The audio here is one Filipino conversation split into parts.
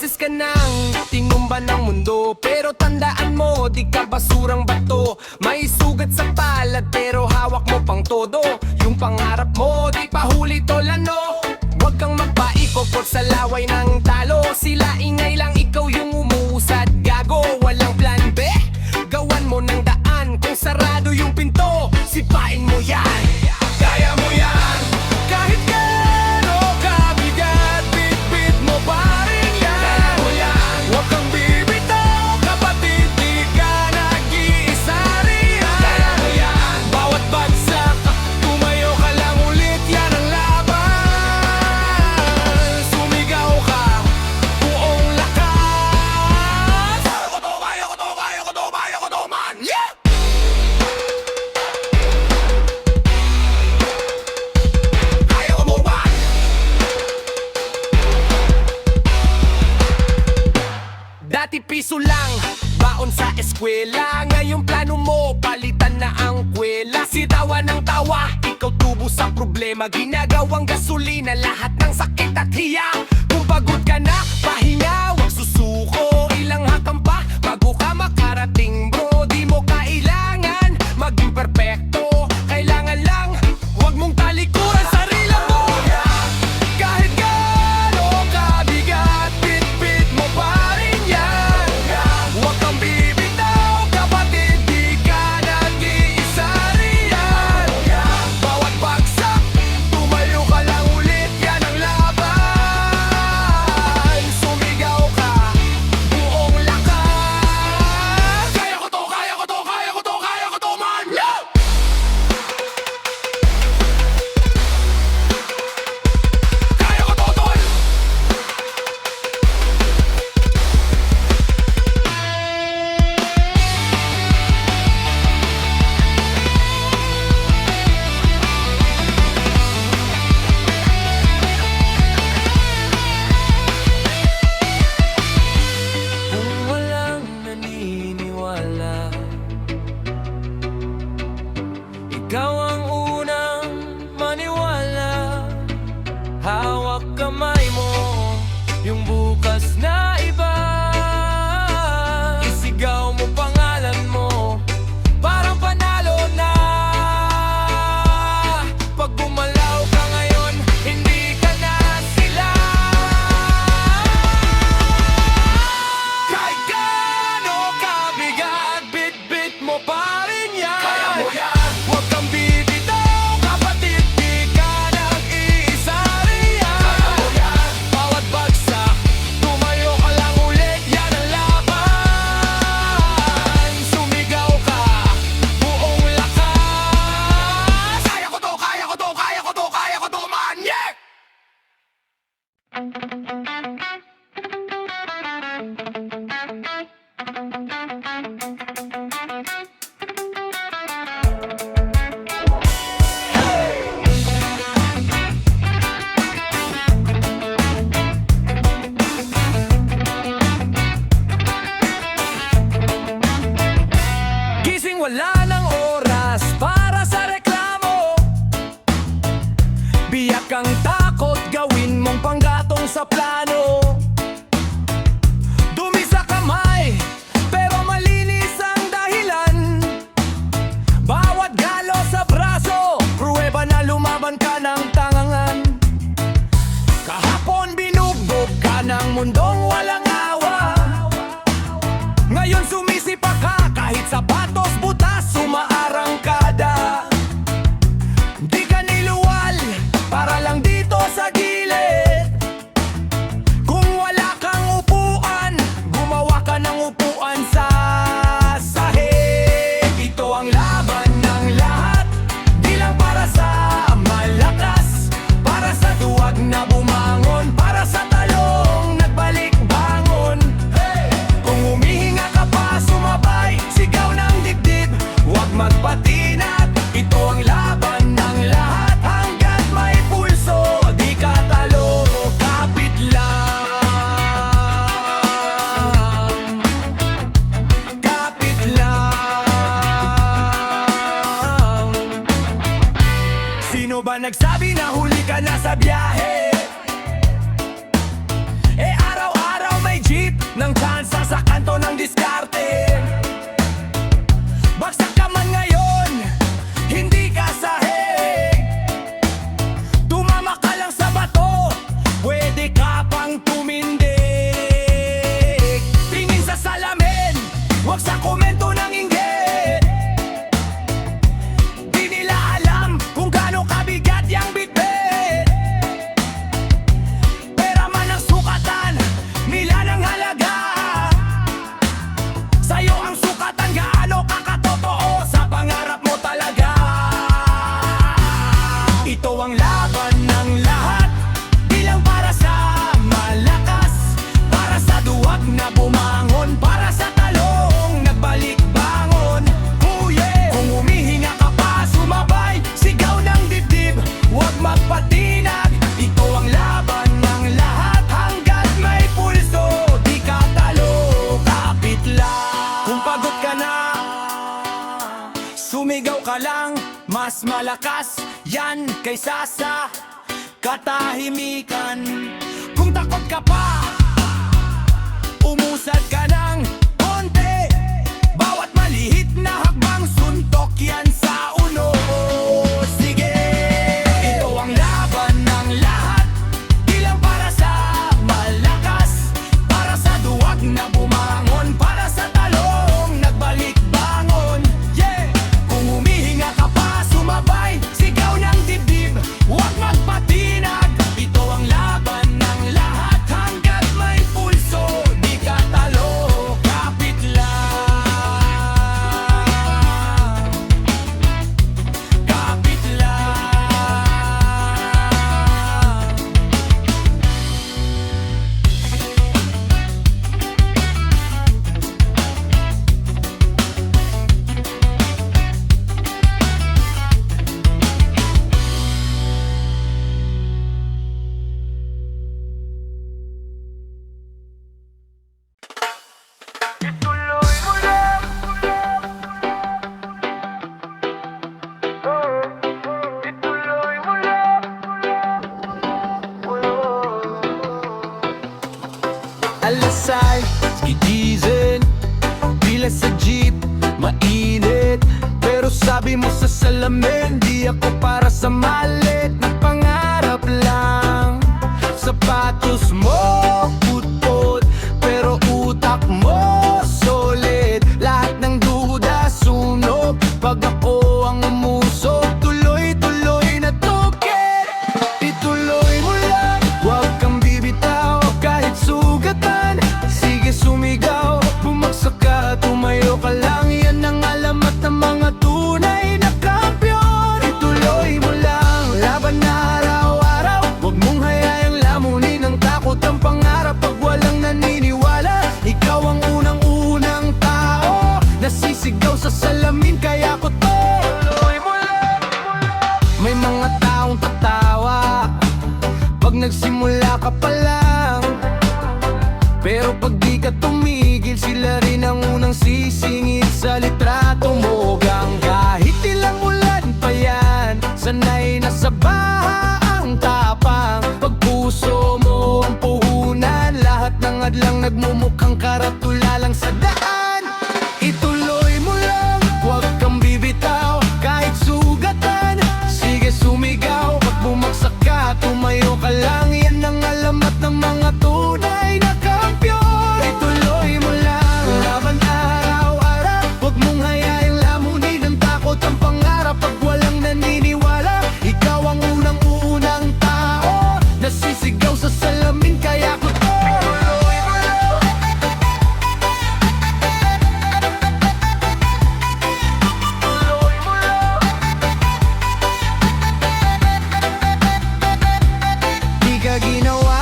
beses ka nang tinumba ng mundo, pero tandaan mo, di ka basurang bato. May sugat sa palad pero hawak mo pang todo. Yung pangarap mo, di pa huli tolano. Huwag kang magpaikot sa laway ng talo. Sila ingay lang, ikaw yung umuusad. Gago, walang plan B, gawan mo ng daan. Kung sarado yung pinto, sipain mo yan. Kaya mo yan. Kahit gano kabigat, bit-bit mo pa rin yan. Kaya mo yan. Huwag kang bibitaw, kapatid, di ka nag-iisa riyan. Kaya mo yan. Bawat bagsak, tumayo ka lang ulit, yan ang laban. Sumigaw ka, buong lakas. Kaya ko to, kaya ko to, kaya ko to, kaya ko to, man. Yeah! Dati piso lang, baon sa eskwela. Ngayong plano mo, palitan na ang kwela. Sitawa ng tawa, ikaw tubo sa problema. Ginagawang gasolina, lahat ng sakit at hiya. Kung pagod ka na, pahinga, wag susuko. Ilang hakang pa, bago ka makarating bro. Di mo kailangan maging perpekto. Kailangan lang, wag mong talikuran sarili mo. Kahit gaano kabigat, bit-bit mo pa rin yan. Huwag kang bibitaw, kapatid, di ka nag-iisa riyan. Bawat bagsak, tumayo ka lang ulit, yan ang laban. Sumigaw ka, buong lakas. Kaya ko to, kaya ko to, kaya ko to, kaya ko to, man. Yeah! Kaya ko to, tol. Kung walang naniniwala, ikaw ang unang maniwala. Hawak kamay mo, yung bukas na iba. Isigaw mo pangalan mo, parang panalo na. Pag gumalaw ka ngayon, hindi ka na sila. Kahit gaano kabigat, bit-bit mo pa rin yan. Kaya mo yan. Huwag kang bibitaw, kapatid, di ka nag-iisa riyan. Kaya mo yan. Bawat bagsak, tumayo ka lang ulit, yan ang laban. Sumigaw ka, buong lakas. Kaya ko to, kaya ko to, kaya ko to, kaya ko to, man. Yeah! Gising, wala ng oras para sa reklamo. Biyak ang takot, gawin mong panggatong sa plano. Dumi sa kamay, pero malinis ang dahilan. Bawat galo sa braso, pruweba na lumaban ka ng tangangan. Kahapon binugbog ka ng mundong walang awa. Ngayon sumisipa ka, kahit sapatos butas, sumaarangkada. Di ka niluwal, para lang dito sa gilid. Kung wala kang upuan, gumawa ka ng upuan sa sahig. Ito ang laban ng lahat, di lang para sa malakas, para sa duwag na bumangon, para sa talong nagbalik bangon. Kung humihinga ka pa, sumabay, sigaw ng dibdib, huwag magpatinat. Ito ang laban ng lahat, hanggat may pulso, di ka talo. Kapit lang, kapit lang. Sino ba nagsabi na huli ka na sa biyahe? Eh araw-araw may diskarte. Bagsak ka man ngayon, hindi ka sahig. Tumama ka lang sa bato, pwede ka pang tumindig. Tingin sa salamin, wag sa komento ng inggit. Di nila alam kung gaano kabigat yang bitbit. Pera man ang sukatan, nila ng halaga. Sa'yo ang sukatan, gaano kakatotoo sa pangarap mo talaga. Ito ang laban ng lahat, di lang para sa malakas, para sa duwag na bumangon, para sa talong nagbalik bangon. Oh yeah! Kung humihinga ka pa, sumabay, sigaw ng dibdib, huwag magpatinag. Ito ang laban ng lahat, hanggat may pulso, di ka talo, kapit lang. Kung pagod ka na, sumigaw ka lang, mas malakas yan kaysa sa katahimikan. Kung takot ka pa, umusad ka ng konti. Bawat malihit na hakbang, suntok yan sa uno. Sige, ito ang laban ng lahat, di lang para sa malakas, para sa duwag na bumangon, para sa talong nagbalik bangon. Yeah! Kung humihinga ka pa, sumabay, sigaw ng dibdib, huwag magpatinag. Ito ang laban ng lahat, hanggat may pulso, di ka talo, kapit lang. Kapit lang. Ituloy mo lang. Ituloy mo lang. Alasay, skitizen, pila sa jeep, mainit. Pero sabi mo sa salamin, di ako para sa malit na pangarap lang. Sapatos mo, putput, pero utak mo, solid. Lahat ng duda, sunog, pag ako ang umusog. Tuloy-tuloy na tukit, ituloy mo lang. Huwag kang bibitaw, kahit sugatan. Sige sumigaw, bumagsak ka, tumayo ka lang. Yan ang alamat ng mga tunay na kampiyon. Ituloy mo lang, laban na araw-araw. Huwag mong hayayang lamunin ng takot ang pangarap. Pag walang naniniwala, ikaw ang unang-unang tao. Nasisigaw sa salamin, kaya ko to. Tuloy mo lang. May mga taong tatawa pag nagsimula ka pa lang. Pero pag di ka tumigil, sila rin ang unang sisingit sa litrato mo. Gang kahit ilang ulan pa yan, sanay na sa baha ang tapang. Pag puso mo ang puhunan, lahat ng adlang nagmumukhang karatula lang sa daan. Ituloy mo lang, huwag kang bibitaw, kahit sugatan. Sige sumigaw, pag bumagsak ka, tumayo ka lang. Yan ang alamat ng mga tunay na kampiyon. Ituloy mo lang, laban araw-araw. Huwag mong hayayang lamunin ng takot ang pangarap. Pag walang naniniwala, ikaw ang unang-unang tao. Nasisigaw sa salamin, kaya ko to. Tuloy mo lang. Tuloy mo lang. Di ka ginawa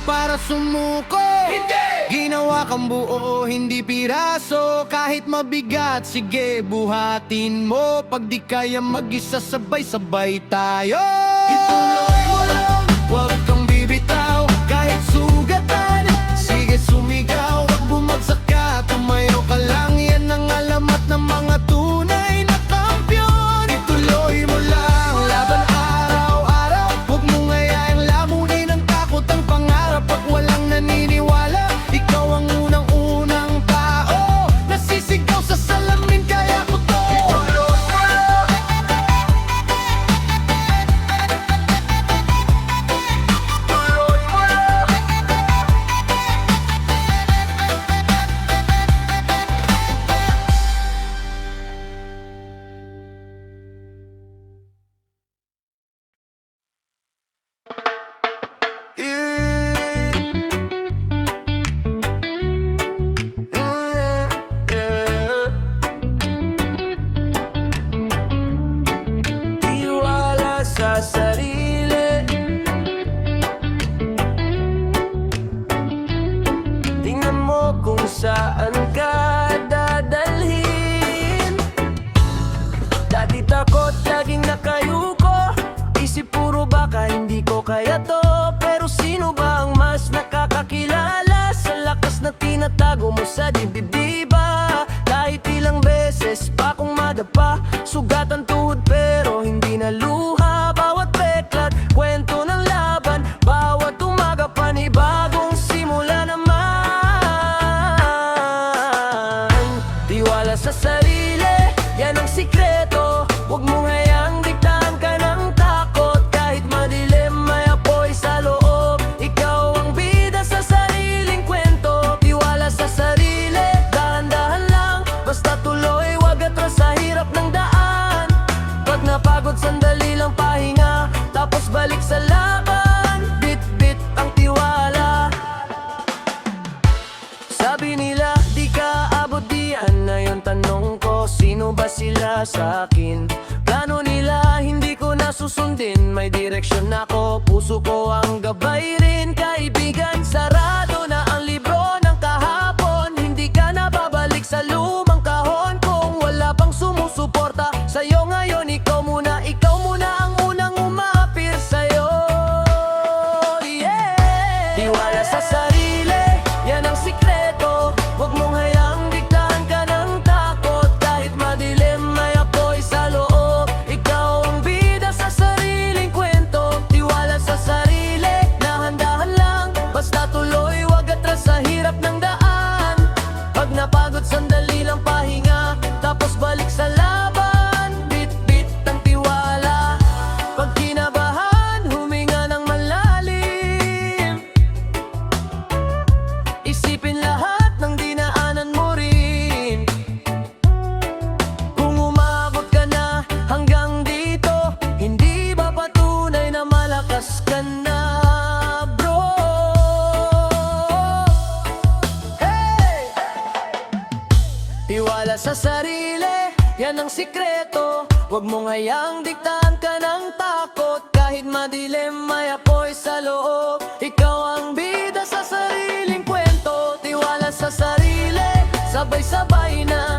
para sumuko, hindi! Ginawa kang buo, hindi piraso. Kahit mabigat, sige buhatin mo. Pag di kaya mag-isa, sabay-sabay tayo. Ituloy mo lang, huwag kang bibitaw, kahit sugatan. Sige sumigaw, wag bumagsak ka, tumayo ka lang. Yan ang alamat ng mga tunay na kampiyon. Ituloy mo lang, laban araw-araw. Huwag mong hayayang lamunin ng takot ang pangarap. Pag walang naniniwala, ikaw ang unang-unang tao. Tiwala sa sarili, yan ang sikreto. Huwag mong hayang diktahan ka ng takot. Kahit madilim, may apoy sa loob. Ikaw ang bida sa sariling kwento. Tiwala sa sarili, dahan-dahan lang. Basta tuloy, wag atras sa hirap ng daan. Pag napagod, sandali lang pahinga, tapos balik sa laban. Bit-bit ang tiwala. Sabi nila, di ka abot diyan. Na yung tanong ko, sino ba sila sa akin? Plano nila, hindi ko nasusundin. May direksyon ako, puso ko ang gabay rin. Kaibigan, sarado na ang libro ng kahapon. Hindi ka na babalik sa lumang kahon. Kung wala pang sumusuporta sa'yo ngayon, ikaw muna ang unang umapir sa'yo. Yeah! Tiwala sa sarili, yan ang sikreto. Huwag mong hayang diktahan ka ng takot. Kahit madilim, may apoy sa loob. Ikaw ang bida sa sariling kwento. Tiwala sa sarili, dahan-dahan lang. Basta tuloy, wag atras sa hirap ng daan. Pag napagod, sandali lang pahinga, tapos balik sa laban. Bit-bit ang tiwala. Pag kinabahan, huminga ng malalim. Isipin lahat ng dinaanan mo rin. Kung umabot ka na hanggang dito, hindi ba patunay na malakas ka na, bro? Hey! Tiwala sa sarili, yan ang sikreto. Huwag mong hayang diktahan ka ng takot. Kahit madilim, may apoy sa loob. Ikaw ang bida sa sariling kwento. Tiwala sa sarili, sabay-sabay na